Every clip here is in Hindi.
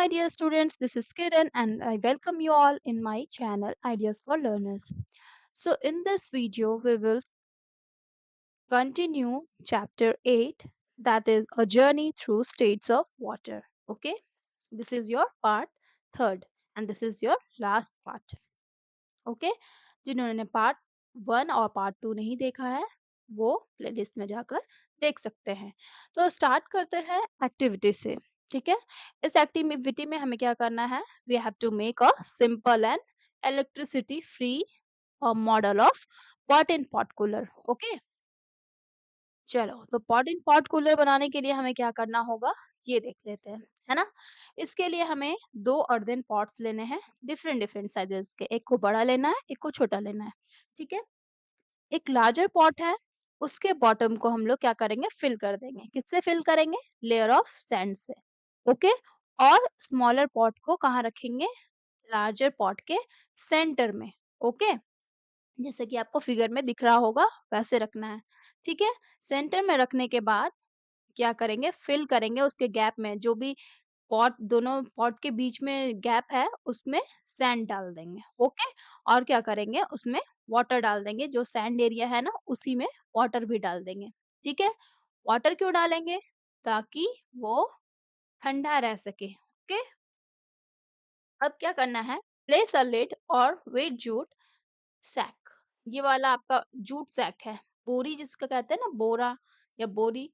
my dear students, this is Kiran and I welcome you all in my channel Ideas for Learners. So, in this video, we will continue chapter 8, that is a journey through states of water. Okay, this is your part third and this is your last part. Okay, जिन्होंने पार्ट 1 और पार्ट 2 नहीं देखा है वो प्लेलिस्ट में जाकर देख सकते हैं। तो स्टार्ट करते हैं एक्टिविटी से। ठीक है, इस एक्टिविटी में हमें क्या करना है, we have to make a simple and electricity free model of pot in pot cooler. Okay, चलो तो पॉट इन पॉट कूलर बनाने के लिए हमें क्या करना होगा ये देख लेते हैं, है ना। इसके लिए हमें दो अर्दन पॉट्स लेने हैं, डिफरेंट डिफरेंट साइजेस के। एक को बड़ा लेना है, एक को छोटा लेना है। ठीक है, एक लार्जर पॉट है, उसके बॉटम को हम लोग क्या करेंगे, फिल कर देंगे। किससे फिल करेंगे, लेयर ऑफ सैंड से। ओके, और स्मॉलर पॉट को कहाँ रखेंगे, लार्जर पॉट के सेंटर में। ओके, जैसे कि आपको फिगर में दिख रहा होगा वैसे रखना है। ठीक है, सेंटर में रखने के बाद क्या करेंगे, फिल करेंगे उसके गैप में, जो भी पॉट, दोनों पॉट के बीच में गैप है उसमें सैंड डाल देंगे। ओके, और क्या करेंगे, उसमें वाटर डाल देंगे, जो सैंड एरिया है ना उसी में वाटर भी डाल देंगे। ठीक है, वाटर क्यों डालेंगे, ताकि वो ठंडा रह सके। ओके, अब क्या करना है, प्लेस अ लिड और वेट जूट सैक। ये वाला आपका जूट सैक है, बोरी जिसका कहते हैं ना, बोरा या बोरी,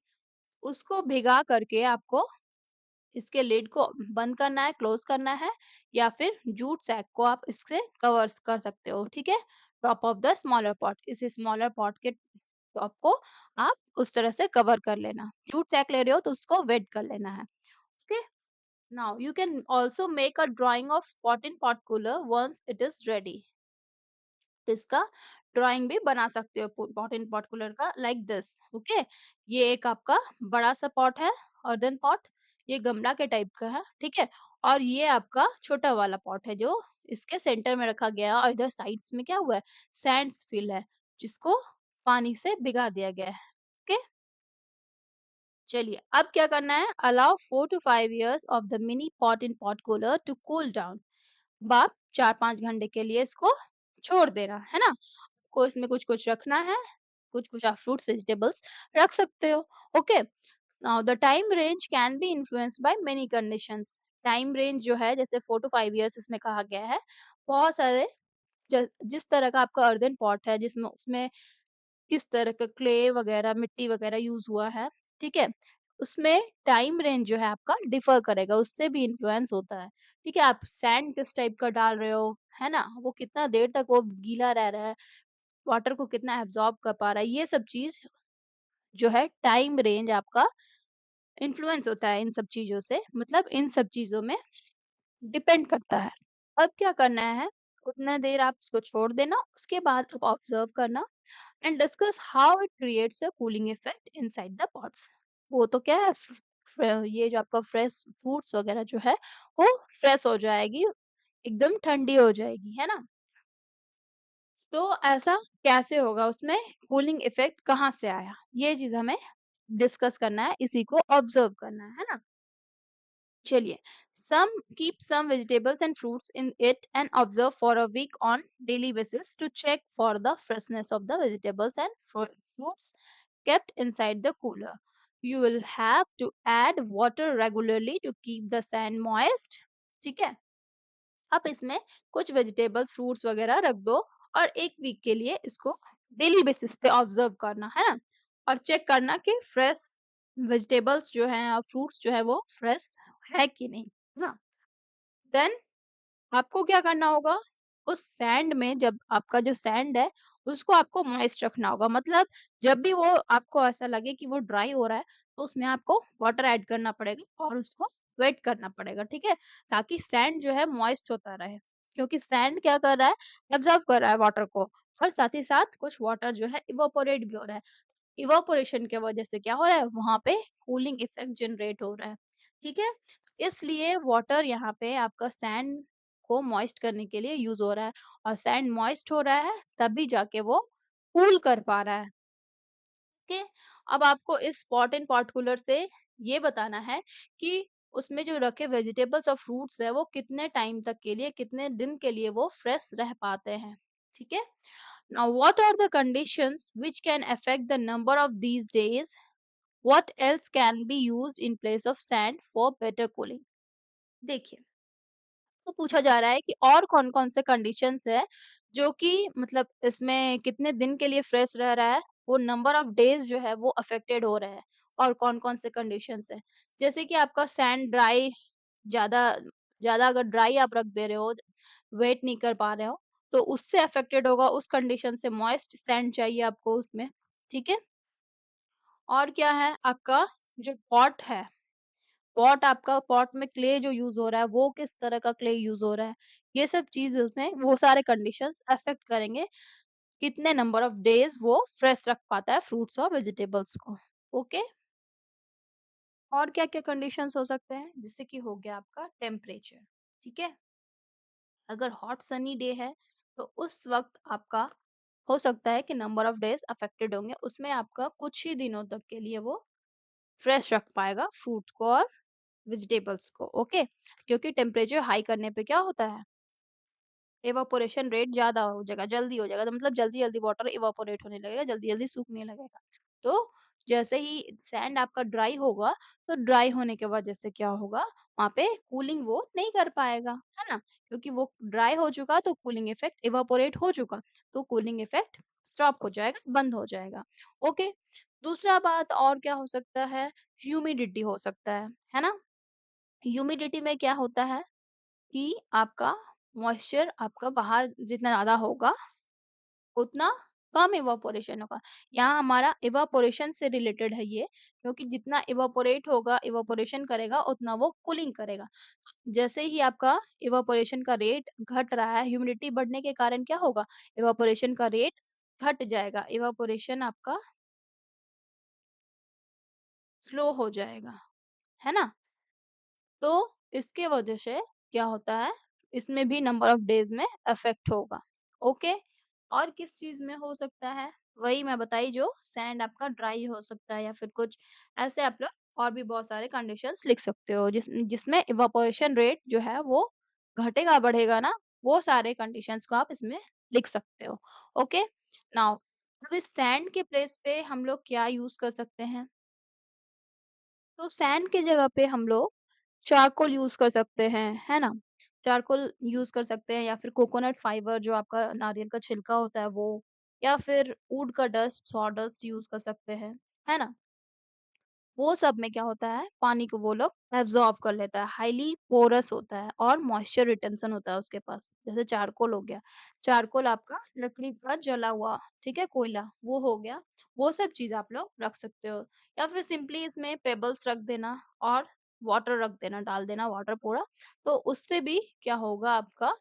उसको भिगा करके आपको इसके लिड को बंद करना है, क्लोज करना है, या फिर जूट सैक को आप इससे कवर कर सकते हो। ठीक है, top of the smaller pot, इस स्मॉलर पॉट के टॉप को आप उस तरह से कवर कर लेना। जूट सैक ले रहे हो तो उसको वेट कर लेना है। Okay, now you can also make a drawing of pot in pot cooler once it is ready. इसका ड्राइंग भी बना सकते हो पॉट इन पॉट कूलर का, लाइक दिस। ओके, ये एक आपका बड़ा सा पॉट है, अर्दन पॉट, ये गमला के टाइप का है। ठीक है, और ये आपका छोटा वाला पॉट है जो इसके सेंटर में रखा गया है, और इधर साइड्स में क्या हुआ है, सैंड्स फिल है, जिसको पानी से भिगा दिया गया है। ओके, चलिए अब क्या करना है, allow 4 to 5 years of the mini pot in pot cooler to cool down. आप 4-5 घंटे के लिए इसको छोड़ देना है ना। को इसमें कुछ-कुछ रखना है, कुछ-कुछ आप फ्रूट्स, वेजिटेबल्स रख सकते हो। Okay, now the time range can be influenced by many conditions. Time range जो है, जैसे 4 टू 5 इयर्स इसमें कहा गया है, बहुत सारे जिस तरह का आपका अर्दन पॉट है, जिसमें उसमें किस तरह का क्ले वगैरह, मिट्टी वगैरह यूज़ हुआ है, ठीक है? उसमें टाइम रेंज जो है आपका डिफ़र करेगा, उससे भी इन्फ्लुएंस होता है। ठीक है? आप सैंड किस टाइप का डाल रहे हो, है ना? वो कितना देर तक वो गीला रह रहा है, वाटर को कितना एब्ज़ॉर्ब कर पा रहा है, ये सब चीज़ जो है, टाइम रेंज आपका इन्फ्लुएंस होता है इन सब चीज़ों से, मतलब इन सब चीज़ों में डिपेंड करता है। अब क्या करना है, उतना देर आप उसको छोड़ देना, उसके बाद आप ऑब्ज़र्व करना and discuss how it creates a cooling effect inside the pots. वो तो क्या है, ये जो आपका फ्रेश फ्रूट्स वगैरह जो है वो फ्रेश हो जाएगी, एकदम ठंडी हो जाएगी, है ना। तो ऐसा कैसे होगा, उसमें कूलिंग इफेक्ट कहाँ से आया, ये चीज हमें डिस्कस करना है, इसी को ऑब्जर्व करना है ना। चलिए, some keep some vegetables and fruits in it and observe for a week on daily basis to check for the freshness of the vegetables and fruits kept inside the cooler. You will have to add water regularly to keep the sand moist. ठीक है, आप इसमें कुछ वेजिटेबल्स, फ्रूट्स वगैरह रख दो और एक वीक के लिए इसको डेली बेसिस पे ऑब्जर्व करना है ना, और चेक करना कि फ्रेश वेजिटेबल्स जो हैं और फ्रूट्स जो है वो फ्रेश है कि नहीं, है ना। देन आपको क्या करना होगा, उस सैंड में, जब आपका जो सैंड है उसको आपको मॉइस्ट रखना होगा, मतलब जब भी वो आपको ऐसा लगे कि वो ड्राई हो रहा है तो उसमें आपको वाटर ऐड करना पड़ेगा और उसको वेट करना पड़ेगा। ठीक है, ताकि सैंड जो है मॉइस्ट होता रहे, क्योंकि सैंड क्या कर रहा है, एब्जॉर्ब कर रहा है वाटर को, और साथ ही साथ कुछ वाटर जो है इवापोरेट भी हो रहा है। इवापोरेशन की वजह से क्या हो रहा है, वहां पे कूलिंग इफेक्ट जनरेट हो रहा है। ठीक है, इसलिए वाटर यहाँ पे आपका सैंड को मॉइस्ट करने के लिए यूज हो रहा है, और सैंड मॉइस्ट हो रहा है तभी जाके वो कूल कर पा रहा है। ओके, अब आपको इस पॉट एंड पॉट कूलर से ये बताना है कि उसमें जो रखे वेजिटेबल्स और फ्रूट्स है वो कितने टाइम तक के लिए, कितने दिन के लिए वो फ्रेश रह पाते हैं। ठीक है। Now what are the conditions which can affect the number of these days, what else can be used in place of sand for better cooling. देखिए, तो पूछा जा रहा है कि और कौन-कौन से कंडीशंस है जो कि मतलब इसमें कितने दिन के लिए फ्रेश रह रहा है, वो नंबर ऑफ डेज़ जो है वो अफेक्टेड हो रहे हैं और कौन-कौन से कंडीशंस हैं। जैसे कि आपका सैंड ड्राई ज़्यादा ज़्यादा अगर ड्राई आप रख दे रहे हो, वेट नहीं कर पा रहे हो, तो उससे अफेक्टेड होगा, उस कंडीशन से मॉइस्ट सैंड चाहिए आपको उसमें, ठीक है? और क्या है आपका जो पॉट है, पॉट आपका पॉट में क्ले जो यूज़ हो रहा है, वो किस तरह का क्ले यूज़ हो रहा है, ये सब चीज़ उसमें वो सारे कंडीशंस अफ़ेक्ट करेंगे, कितने नंबर ऑफ डेज़ वो फ्रेश रख पाता है फ्रूट्स और वेजिटेबल्स को। ओके? और क्या-क्या कंडीशंस हो सकते हैं? जैसे कि हो गया आपका टेम्परेचर, ठीक है? अगर हॉट सनी डे है, तो उस वक़्त आपका हो सकता है कि नंबर ऑफ डेज़ अफ़ेक्टेड होंगे, उसमें आपका कुछ ही दिनों तक के लिए वो फ्रेश रख पाएगा फ्रूट को और वेजिटेबल्स को, ओके? क्योंकि टेम्परेचर हाई करने पे क्या होता है, इवेपोरेशन रेट ज़्यादा हो जाएगा, जल्दी हो जाएगा, तो मतलब जल्दी-जल्दी वाटर इवेपोरेट होने लगेगा, जल्दी-जल्दी सूखने लगेगा। तो जैसे ही सैंड आपका ड्राई होगा, तो ड्राई होने के वजह से क्या होगा, वहाँ पे कूलिंग वो नहीं कर पाएगा, है ना? क्योंकि वो ड्राई हो चुका तो कूलिंग इफ़ेक्ट इवेपोरेट हो चुका, तो कूलिंग इफ़ेक्ट स्टॉप हो जाएगा, बंद हो जाएगा, ओके? दूसरा बात और क्या हो सकता है, ह्यूमिडिटी हो सकता है ना? ह्यूमिडिटी में क्या होता है कि आपका मॉइस्चर आपका बाहर जितना ज़्यादा होगा, उतना कम इवेपोरेशन होगा। यहाँ हमारा इवेपोरेशन से रिलेटेड है ये, क्योंकि जितना इवेपोरेट होगा, इवेपोरेशन करेगा, उतना वो कूलिंग करेगा। जैसे ही आपका इवेपोरेशन का रेट घट रहा है, ह्यूमिडिटी बढ़ने के कारण क्या होगा? इवेपोरेशन का रेट घट जाएगा, इवेपोरेशन आपका स्लो हो जाएगा, है ना? तो इसके वजह से क्या होता है, इसमें भी नंबर ऑफ डेज़ में इफ़ेक्ट होगा, ओके? और किस चीज़ में हो सकता है? वही मैं बताई जो सैंड आपका ड्राई हो सकता है या फिर कुछ ऐसे आप लोग और भी बहुत सारे कंडीशंस लिख सकते हो जिसमें इवेपोरेशन रेट जो है वो घटेगा बढ़ेगा ना, वो सारे कंडीशंस को आप इसमें लिख सकते हो, ओके? नाउ अब इस सैंड के प्लेस पे हम लोग क्या यूज़ कर सकते हैं? तो सैंड की जगह पे हम लोग चारकोल यूज़ कर सकते हैं, है ना? चारकोल यूज़ कर सकते हैं या फिर कोकोनट फाइबर जो आपका नारियल का छिलका होता है वो या फिर वुड का डस्ट, सॉडस्ट यूज़ कर सकते हैं, है ना? वो सब में क्या होता है, पानी को वो लोग एब्ज़ॉर्ब कर लेता है, हाइली पोरस होता है और मॉइस्चर रिटेंशन होता है उसके पास। जैसे चारकोल हो गया, चारकोल आपका लकड़ी का जला हुआ, ठीक है, कोयला, वो हो गया। वो सब चीज़ आप लोग रख सकते हो या फिर सिंपली इसमें पेबल्स रख देना और वाटर रख देना, डाल देना वाटर पूरा, तो उससे भी क्या होगा आपका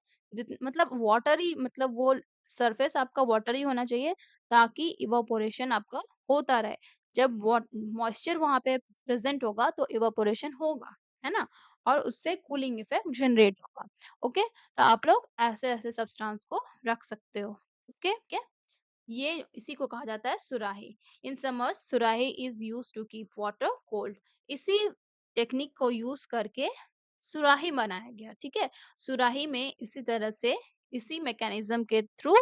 मतलब वाटरी मतलब वो सरफेस आपका वाटरी होना चाहिए ताकि इवेपोरेशन आपका होता रहे। जब वाट मॉइस्चर वहाँ पे प्रेज़ेंट होगा तो इवेपोरेशन होगा, है ना? और उससे कूलिंग इफ़ेक्ट जनरेट होगा, ओके? तो आप लोग ऐसे-ऐसे सब्सटेंस को रख सकते हो, ओके? ये इसी को कहा जाता है सुराही। In summers surahi is used to keep water cold. इसी टेक्निक को यूज़ करके सुराही बनाया गया, ठीक है? सुराही में इसी तरह से इसी मैकेनिज़्म के थ्रू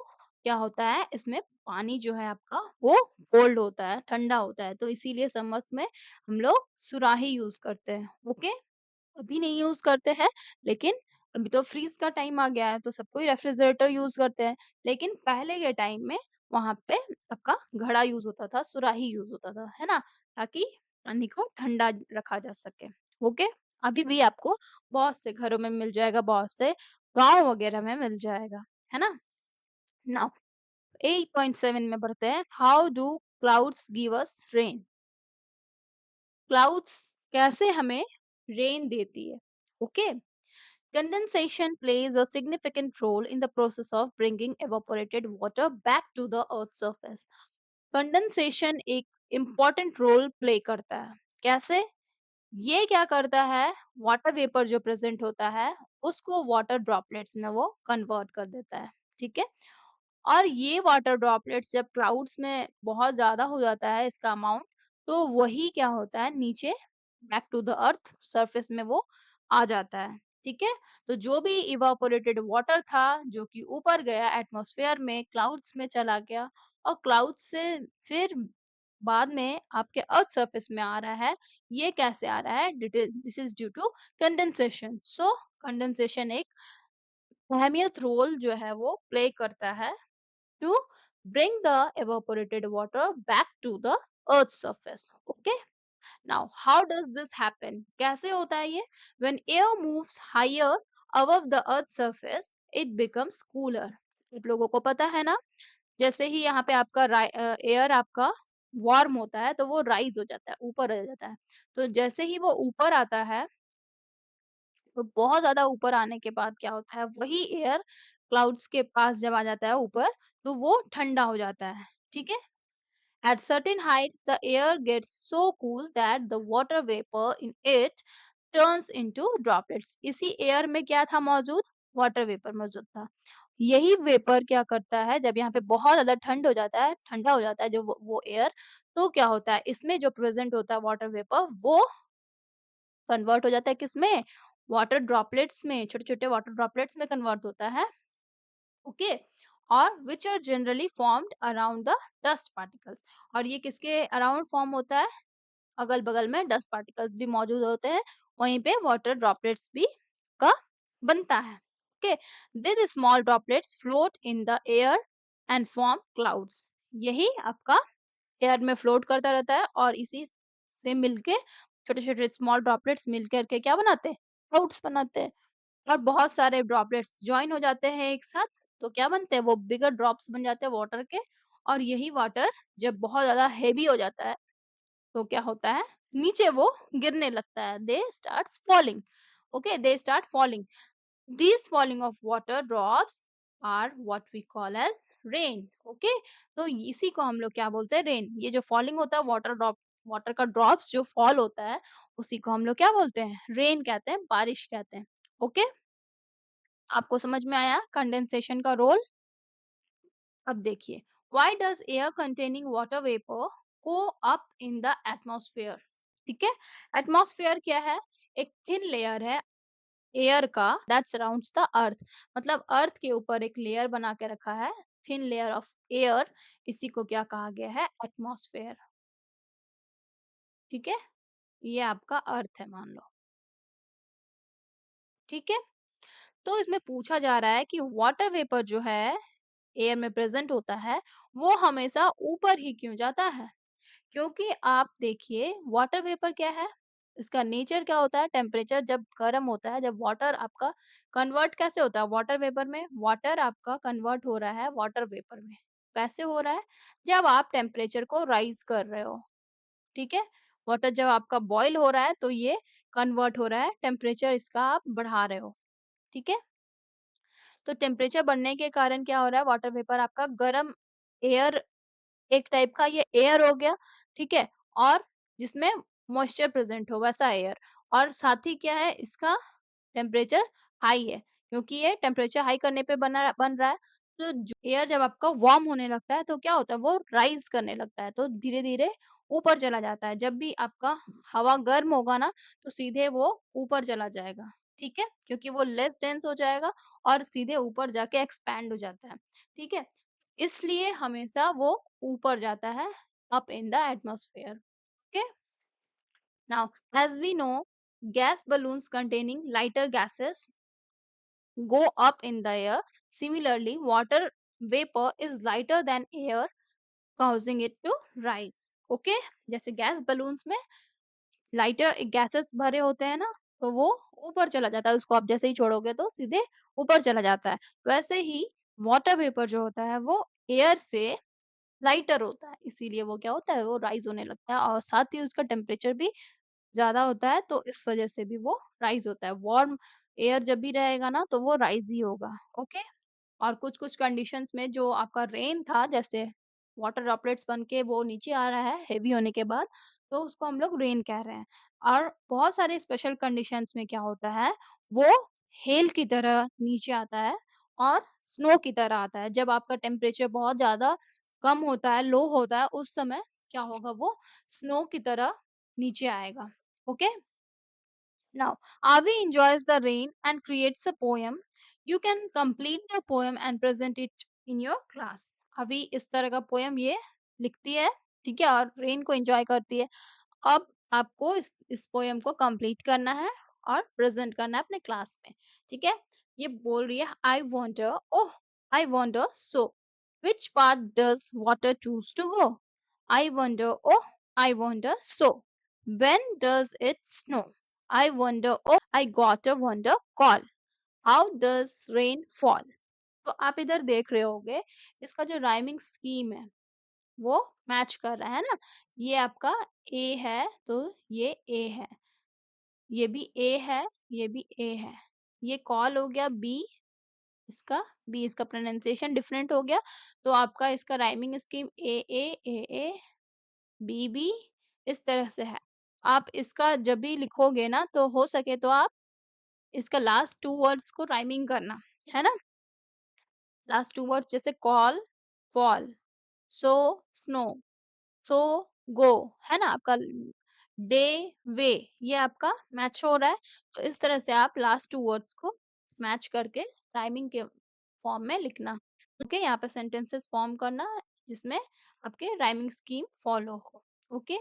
क्या होता है इसमें पानी जो है आपका वो कोल्ड होता है, ठंडा होता है। तो इसीलिए समर्स में हम लोग सुराही यूज़ करते हैं, ओके? अभी नहीं यूज़ करते हैं, लेकिन अभी तो फ्रीज़ का टाइम आ गया है, तो सब कोई रेफ्रिजरेटर यूज़ करते हैं। लेकिन पहले के टाइम में वहाँ पे आपका घड़ा यूज़ होता था, सुराही यूज़ होता था, है ना? ताकि पानी को ठंडा रखा जा सके, ओके? अभी भी आपको बहुत से घरों में मिल जाएगा, बहुत से गाँव वगैरह में मिल जाएगा, है ना? नाउ 8.7 में बढ़ते हैं, how do clouds give us rain? Clouds कैसे हमें रेन देती है? Okay? Condensation plays a significant role in the process of bringing evaporated water back to the earth's surface. Condensation एक इम्पॉर्टेंट रोल प्ले करता है। कैसे? ये क्या करता है, वाटर वेपर जो प्रेजेंट होता है उसको वाटर ड्रॉपलेट्स में वो कन्वर्ट कर देता है, ठीक है? और ये वाटर ड्रॉपलेट्स जब क्लाउड्स में बहुत ज्यादा हो जाता है इसका अमाउंट, तो वही क्या होता है नीचे back to the earth surface में वो आ जाता है, ठीक है? तो जो भी इवापोरेटेड वाटर था जो कि ऊपर गया एटमॉस्फेयर में, क्लाउड्स में चला गया और क्लाउड्स से फिर बाद में आपके अर्थ सरफेस में आ रहा है। ये कैसे आ रहा है? This is due to condensation. So condensation एक अहमियत रोल जो है वो प्ले करता है to bring the evaporated water back to the earth's surface. Okay, now how does this happen? कैसे होता है ये? When air moves higher above the earth's surface it becomes cooler. आप लोगों को पता है ना, जैसे ही यहाँ पे आपका एयर आपका वार्म होता है तो वो राइज हो जाता है, ऊपर आ जाता है। तो जैसे ही वो ऊपर आता है तो बहुत ज़्यादा ऊपर आने के बाद क्या होता है, वही एयर क्लाउड्स के पास जब आ जाता है ऊपर, तो वो ठंडा हो जाता है, ठीक है? At certain heights, the air gets so cool that the water vapor in it turns into droplets. इसी एयर में क्या था मौजूद? वाटर वेपर मौजूद था। यही वेपर क्या करता है, जब यहाँ पे बहुत ज़्यादा ठंड हो जाता है, ठंडा हो जाता है जो वो एयर, तो क्या होता है, इसमें जो प्रेज़ेंट होता है वाटर वेपर, वो कन्वर्ट हो जाता है किसमें? वाटर ड्रॉपलेट्स में, छोटे-छोटे वाटर ड्रॉपलेट्स में कन्वर्ट होता है, ओके? और which are generally formed around the dust particles, और ये किसके अराउंड फॉर्म होता है? अगल-बगल में डस्ट पार्टिकल्स भी मौजूद होते हैं, वहीं पे वाटर ड्रॉपलेट्स भी का बनता है, okay? This small droplets float in the air and form clouds. यही आपका एयर में फ्लोट करता रहता है और इसी से मिलके छोटे-छोटे स्मॉल ड्रॉपलेट्स मिल कर के क्या बनाते हैं? क्लाउड्स बनाते हैं। और बहुत सारे ड्रॉपलेट्स जॉइन हो जाते हैं एक साथ, तो क्या बनते हैं? वो बिगर ड्रॉप्स बन जाते हैं वाटर के, और यही वाटर जब बहुत ज़्यादा हेवी हो जाता है, तो क्या होता है? नीचे वो गिरने लगता है। They starts falling, okay? They start falling. These falling of water drops are what we call as rain. Okay, तो इसी को हम लोग क्या बोलते हैं? रेन। ये जो फॉलिंग होता है वाटर ड्रॉप, वाटर का ड्रॉप्स जो फॉल होता है, उसी को हम लोग क्या बोलते हैं? रेन कहते हैं, बारिश कहते हैं। ओके, आपको समझ में आया कंडेंसेशन का रोल? अब देखिए, why does air containing water vapor go up in the atmosphere? ठीक है, एटमॉस्फेयर क्या है? एक थिन लेयर है एयर का दैट सराउंड्स द अर्थ, मतलब अर्थ के ऊपर एक लेयर बना के रखा है, थिन लेयर ऑफ एयर, इसी को क्या कहा गया है? एटमॉस्फेयर, ठीक है? ये आपका अर्थ है मान लो, ठीक है? तो इसमें पूछा जा रहा है कि वाटर वेपर जो है एयर में प्रेजेंट होता है, वो हमेशा ऊपर ही क्यों जाता है? क्योंकि आप देखिए वाटर वेपर क्या है, इसका नेचर क्या होता है? टेम्परेचर जब गर्म होता है, जब वाटर आपका कन्वर्ट कैसे होता है वाटर वेपर में? वाटर आपका कन्वर्ट हो रहा है वाटर वेपर में, कैसे हो रहा है? जब आप टेम्परेचर को राइज कर रहे हो, ठीक है? वाटर जब आपका बॉईल हो रहा है तो ये कन्वर्ट हो रहा है, टेम्परेचर इसका आप बढ़ा रहे हो, ठीक है? तो टेम्परेचर बढ़ने के कारण क्या हो रहा है? वाटर वेपर आपका गर्म एयर, एक टाइप का ये एयर हो गया, ठीक है? और जिसमें मॉइस्चर प्रेज़ेंट हो वैसा एयर, और साथ ही क्या है, इसका टेम्परेचर हाई है, क्योंकि ये टेम्परेचर हाई करने पे बन रहा है, तो जो एयर जब आपका वार्म होने लगता है तो क्या होता है? वो राइज़ करने लगता है, तो धीरे-धीरे ऊपर चला जाता है। जब भी आपका हवा गर्म होगा ना, तो सीधे वो ऊपर चला जाएगा, ठीक है? क्योंकि वो लेस डेंस हो जाएगा और सीधे ऊपर जाके एक्सपैंड हो जाता है, ठीक है? इसलिए हमेशा वो ऊपर जाता है, up in the atmosphere. Okay. Now, as we know, gas balloons containing lighter gases go up in the air. Similarly, water vapor is lighter than air, causing it to rise. Okay. जैसे गैस बलून्स में लाइटर गैसेस भरे होते हैं ना, तो वो ऊपर चला जाता है, उसको आप जैसे ही छोड़ोगे तो सीधे ऊपर चला जाता है। वैसे ही वाटर वेपर जो होता है वो एयर से लाइटर होता है, इसीलिए वो क्या होता है? वो राइज़ होने लगता है और साथ ही उसका टेम्परेचर भी ज़्यादा होता है, तो इस वज़ह से भी वो राइज़ होता है। वार्म एयर जब भी रहेगा ना, तो वो राइज़ ही होगा, ओके? और कुछ-कुछ कंडीशंस में जो आपका रेन था, जैसे वाटर ड्रॉपलेट्स बन के वो नीचे आ रहा है हेवी होने के बाद, तो उसको हम लोग रेन कह रहे हैं। और बहुत सारे स्पेशल कंडीशंस में क्या होता है, वो हेल की तरह नीचे आता है और स्नो की तरह आता है। जब आपका टेम्परेचर बहुत ज़्यादा कम होता है, लो होता है, उस समय क्या होगा? वो स्नो की तरह नीचे आएगा, Okay. Now, Avi enjoys the rain and creates a poem. You can complete the poem and present it in your class. अभी इस तरह का पोएम ये लिखती है, ठीक है, और रेन को एंजॉय करती है। अब आपको इस पोएम को कंप्लीट करना है और प्रेजेंट करना है अपने क्लास में, ठीक है। ये बोल रही है, I wonder, oh I wonder so which part does water choose to go, I wonder, oh I wonder so when does it snow, I wonder, oh I got a wonder call, how does rain fall। तो आप इधर देख रहे होगे इसका जो राइमिंग स्कीम है वो मैच कर रहा है ना। ये आपका ए है तो ये ए है, ये भी ए है, ये भी ए है। ये कॉल हो गया बी, इसका बी, इसका प्रोनाउंसिएशन डिफरेंट हो गया। तो आपका इसका rhyming scheme A B B इस तरह से है। आप इसका जब भी लिखोगे ना तो हो सके तो आप इसका लास्ट 2 वर्ड्स को राइमिंग करना, है ना? लास्ट 2 वर्ड्स जैसे कॉल, फॉल, सो, स्नो, सो, गो, है ना? आपका डे, वे, ये आपका मैच हो रहा है। तो इस तरह से आप लास्ट 2 वर्ड्स को मैच करके राइमिंग के फॉर्म में लिखना। ओके, यहाँ पे सेंटेंसेस फॉर्म करना जिसमें आपके राइमिंग स्कीम फॉलो हो। ओके,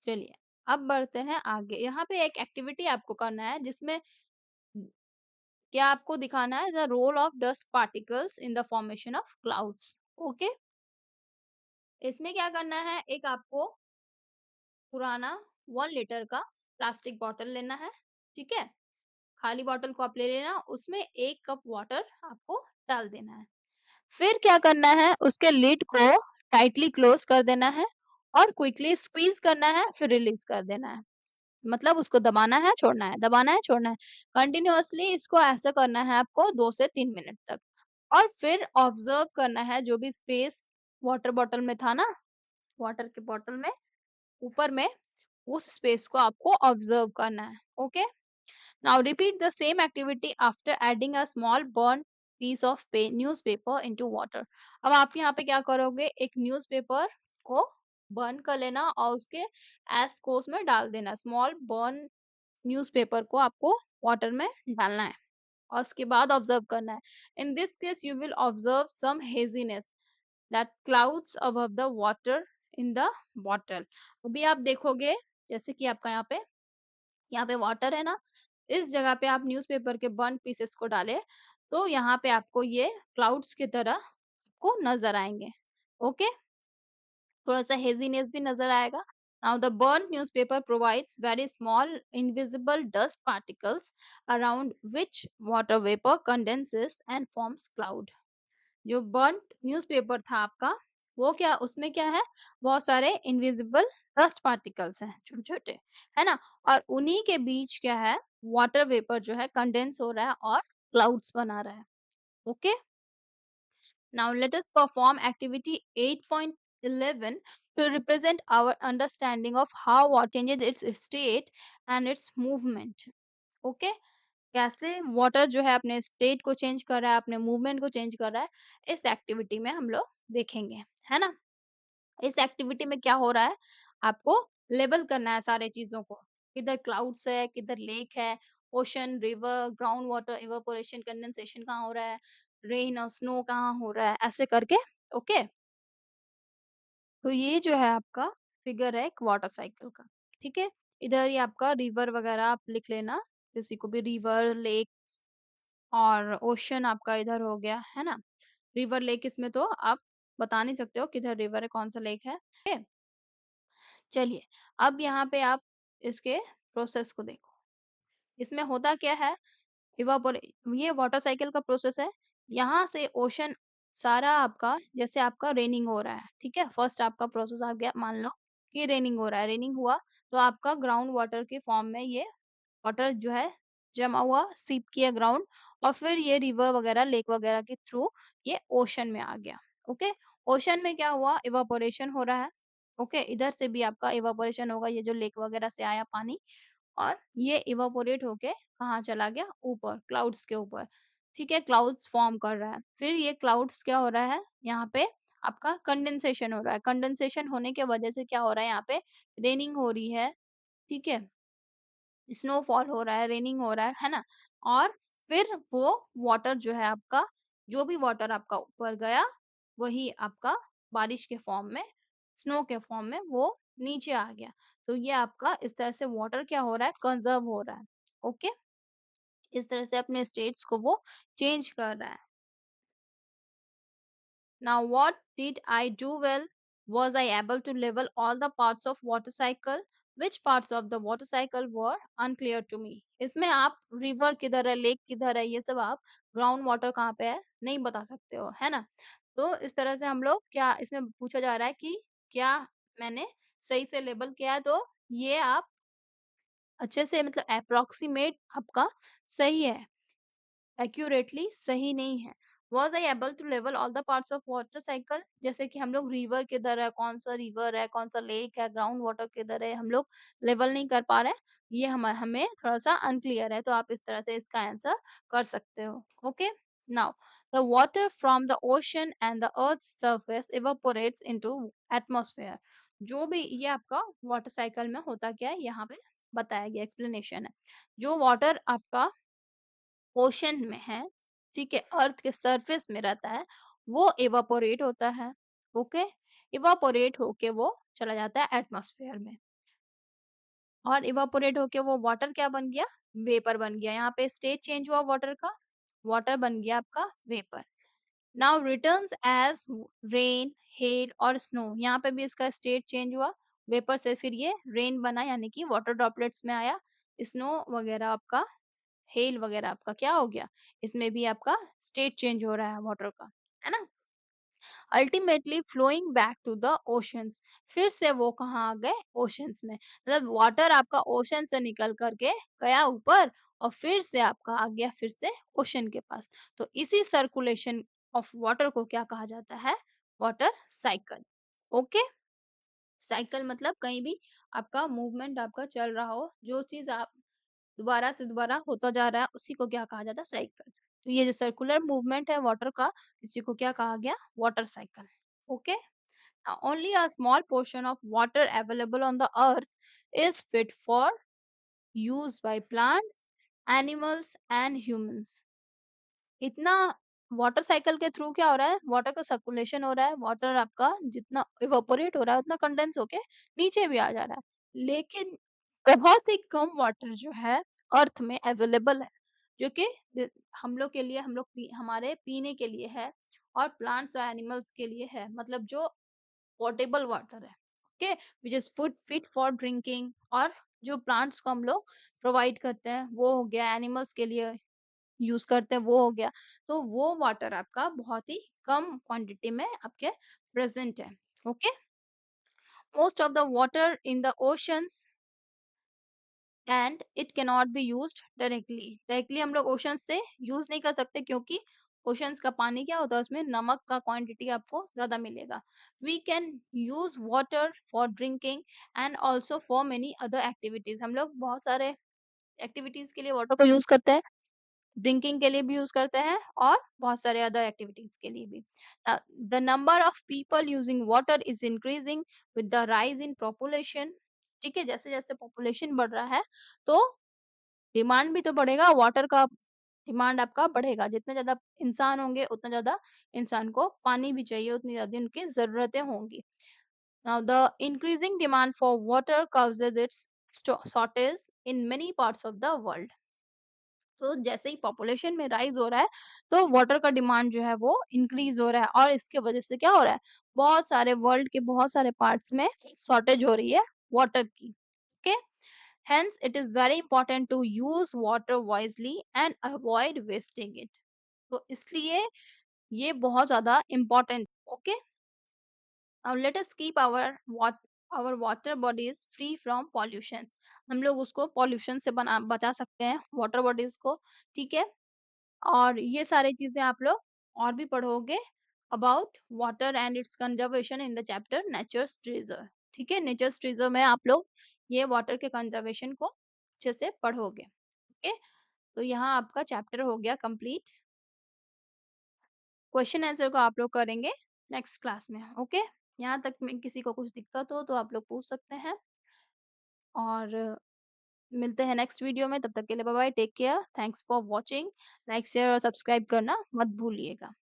चलिए अब बढ़ते हैं आगे। यहाँ पे एक एक्टिविटी आपको करना है जिसमें क्या आपको दिखाना है the role of dust particles in the formation of clouds. Okay, इसमें क्या करना है, एक आपको पुराना 1 लीटर का प्लास्टिक बॉटल लेना है, ठीक है? खाली बॉटल को आप ले लेना, उसमें 1 कप वाटर आपको डाल देना है। फिर क्या करना है, उसके लिड को टाइटली क्लोज कर देना है और क्विकली स्क्वीज करना है, फिर रिलीज कर देना है। मतलब उसको दबाना है, छोड़ना है, दबाना है, छोड़ना है। कंटिन्यूअसली इसको ऐसा करना है आपको 2 से 3 मिनट तक। और फिर ऑब्जर्व करना है जो भी स्पेस वाटर बॉटल में था ना, वाटर के बॉटल में ऊपर में, उस स्पेस को आपको ऑब्जर्व करना है। Okay, now repeat the same activity after adding a small burn piece of newspaper into water. अब आप यहाँ पे क्या करोगे, एक न्यूज़पेपर को बर्न कर लेना और उसके एस कोस में डाल देना। स्मॉल बर्न न्यूज़पेपर को आपको वाटर में डालना है और उसके बाद ऑब्जर्व करना है। In this case you will observe some haziness that clouds above the water in the bottle. अभी आप देखोगे जैसे कि आपका यहाँ पे वाटर है ना, इस जगह पे आप न्यूज़पेपर के बर्न पीसेस को डालें तो यहाँ पे आपको ये क्लाउड्स की तरह आपको नजर आएंगे। ओके, थोड़ा सा हेजीनेस भी नजर आएगा। Now the burnt newspaper provides very small invisible dust particles around which water vapor condenses and forms cloud। जो burnt न्यूज़पेपर था आपका, वो क्या, उसमें क्या है, बहुत सारे इनविजिबल डस्ट पार्टिकल्स हैं, छोटे छोटे, है ना? और उन्हीं के बीच क्या है, वाटर वेपर जो है कंडेंस हो रहा है और क्लाउड्स बना रहा है। Okay, now let us perform activity 8.11 to represent our understanding of how water changes its state and its movement। Okay, कैसे वाटर जो है अपने स्टेट को चेंज कर रहा है, अपने मूवमेंट को चेंज कर रहा है, इस एक्टिविटी में हम लोग देखेंगे, है ना? इस एक्टिविटी में क्या हो रहा है, आपको लेबल करना है सारे चीजों को, किधर क्लाउड्स है, किधर लेक है, ocean, river, ground water, evaporation, condensation कहाँ हो रहा है, रेन और स्नो कहाँ हो रहा है, ऐसे करके। ओके, तो ये जो है आपका फिगर है एक वाटर साइकिल का, ठीक है। इधर ये आपका रिवर वगैरह आप लिख लेना, किसी को भी रिवर, लेक और ओशन आपका इधर हो गया, है ना? रिवर, लेक इसमें तो आप बता नहीं सकते हो किधर रिवर है, कौन सा लेक है। ओके, चलिए अब यहाँ पे आप इसके प्रोसेस को देखो। इसमें होता क्या है, इवापोरे ये वाटर साइकिल का प्रोसेस है। यहाँ से ओशन सारा आपका, जैसे आपका रेनिंग हो रहा है, ठीक है? फर्स्ट आपका प्रोसेस आ गया, मान लो कि रेनिंग हो रहा है, रेनिंग हुआ तो आपका ग्राउंड वाटर के फॉर्म में ये वाटर जो है जमा हुआ, सीप किया ग्राउंड, और फिर ये रिवर वगैरह, लेक वगैरह के थ्रू ये ओशन में आ गया। ओके, ओशन में क्या हुआ, इवापोरेशन हो रहा है। ओके, इधर से भी आपका इवापोरेशन होगा, ये जो लेक वगैरह से आया पानी, और ये इवापोरेट होके कहाँ चला गया, ऊपर क्लाउड्स के ऊपर, ठीक है? क्लाउड्स फॉर्म कर रहा है। फिर ये क्लाउड्स क्या हो रहा है, यहाँ पे आपका कंडेंसेशन हो रहा है। कंडेंसेशन होने के वजह से क्या हो रहा है, यहाँ पे रेनिंग हो रही है, ठीक है? स्नोफॉल हो रहा है, रेनिंग हो रहा है ना? और फिर वो वाटर जो है आपका, जो भी वाटर आपका ऊपर गया, वही आपका बारिश के फॉर्म में, स्नो के फॉर्म में वो नीचे आ गया। तो ये आपका इस तरह से वाटर क्या हो रहा है, कंज़र्व हो रहा है। ओके? इस तरह से अपने स्टेट्स को वो चेंज कर रहा है। Now, what did I do well? Was I able to level all the parts of water cycle? Which parts of the water cycle were unclear to me? इसमें आप रिवर किधर है, लेक किधर है, ये सब आप ग्राउंड वाटर कहाँ पे है, नहीं बता सकते हो, है ना? तो इस तरह से हम लोग क्या इसमें पूछा जा रहा है कि क्या मैंने सही से लेबल किया है, तो ये आप अच्छे से मतलब अप्रॉक्सीमेट आपका सही है। एक्यूरेटली सही नहीं है। Was I able to level all the parts of water cycle? जैसे कि हम लोग रिवर किधर है, कौन-सा रिवर है, कौन-सा लेक है, ग्राउंड वाटर किधर है, हम लोग लेवल नहीं कर पा रहे हैं। ये हमें थोड़ा-सा अनक्लियर है, तो आप इस तरह से इसका आंसर कर सकते हो। Okay? Now the water from the ocean and the earth surface evaporates into atmosphere. जो भी ये आपका वाटर साइकिल में होता क्या है, यहाँ पे बताया गया एक्सप्लेनेशन है। जो वाटर आपका ओशन में है, ठीक है? अर्थ के सरफेस में रहता है, वो इवेपोरेट होता है, ओके? इवेपोरेट होके वो चला जाता है एटमॉस्फेयर में और इवेपोरेट होके वो वाटर क्या बन गया? वेपर बन गया। यहाँ पे स्टेट चेंज हुआ वाटर का, वाटर बन गया आपका vapour. Now returns as rain, hello और स्नो। यहाँ पे भी इसका स्टेट चेंज हुआ, वेपर से फिर ये रेन बना यानी कि वाटर ड्रॉपलेट्स में आया, स्नो वगैरह आपका हेल वगैरह आपका क्या हो गया, इसमें भी आपका स्टेट चेंज हो रहा है वाटर का, है ना? Ultimately flowing back to the oceans, फिर से वो कहाँ आ गए? ओशंस में। मतलब वाटर आपका ओशन से निकल करके गया ऊपर और फिर से आपका आ गया फिर से ओशन के पास। तो इसी सर्कुलेशन ऑफ वाटर को क्या कहा जाता है? Water cycle. ओके? साइकिल मतलब कहीं भी आपका मूवमेंट आपका चल रहा हो, जो चीज़ आप दोबारा से दोबारा होता जा रहा है, उसी को क्या कहा जाता है? साइकिल। तो ये जो सर्कुलर मूवमेंट है वाटर का, इसी को क्या कहा गया? Water cycle. Okay? Now, only a small portion of water available on the earth is fit for use by plants, animals and humans. इतना वाटर साइकिल के थ्रू क्या हो रहा है? वाटर का सर्कुलेशन हो रहा है, वाटर आपका जितना इवेपोरेट हो रहा है, उतना कंडेंस होके नीचे भी आ जा रहा है। लेकिन बहुत ही कम वाटर जो है अर्थ में अवेलेबल है, जो कि हम लोग के लिए हमारे पीने के लिए है और प्लांट्स और एनिमल्स के लिए है, मतलब जो पोर्टेबल वाटर है, okay, which is food fit for drinking. और जो प्लांट्स को हम लोग प्रोवाइड करते हैं वो हो गया, एनिमल्स के लिए यूज करते हैं वो हो गया। तो वो वाटर आपका बहुत ही कम क्वांटिटी में आपके प्रेजेंट है। Okay, most of the water in the oceans and it can not be used directly. Directly हम लोग ओशन से यूज नहीं कर सकते, क्योंकि ओशंस का पानी क्या होता है, उसमें नमक का क्वांटिटी आपको ज्यादा मिलेगा। We can use water for drinking and also for many other activities. हम लोग बहुत सारे एक्टिविटीज के लिए वाटर को यूज करते हैं, ड्रिंकिंग के लिए भी यूज करते हैं और बहुत सारे अदर एक्टिविटीज के लिए भी। The number of people using water is increasing with the rise in population. ठीक है, जैसे जैसे पॉपुलेशन बढ़ रहा है, तो डिमांड भी तो बढ़ेगा, वाटर का डिमांड आपका बढ़ेगा। जितने ज्यादा इंसान होंगे उतना ज्यादा इंसान को पानी भी चाहिए, उतनी ज्यादा उनकी जरूरतें होंगी। Now the increasing demand for water causes its shortage in many parts of the world। तो जैसे ही पॉपुलेशन में राइज हो रहा है, तो वाटर का डिमांड जो है वो इंक्रीज हो रहा है और इसके वजह से क्या हो रहा है, बहुत सारे वर्ल्ड के बहुत सारे पार्ट्स में शॉर्टेज हो रही है वाटर की। Okay, hence it is very important to use water wisely and avoid wasting it. तो इसलिए ये बहुत ज्यादा important. Okay, now let us keep our water bodies free from pollution. हम लोग उसको पॉल्यूशन से बचा सकते हैं वाटर बॉडीज को। ठीक है, और ये सारी चीजें आप लोग और भी पढ़ोगे about water and its conservation in the chapter nature's treasure. ठीक है, नेचर्स ट्रेजर में आप लोग ये वाटर के कंजर्वेशन को अच्छे से पढ़ोगे। ओके, तो यहाँ आपका चैप्टर हो गया कंप्लीट। क्वेश्चन आंसर को आप लोग करेंगे नेक्स्ट क्लास में। ओके, यहाँ तक में किसी को कुछ दिक्कत हो तो आप लोग पूछ सकते हैं। और मिलते हैं नेक्स्ट वीडियो में, तब तक के लिए bye bye, take care, thanks for watching, like share और सब्सक्राइब करना मत भूलिएगा।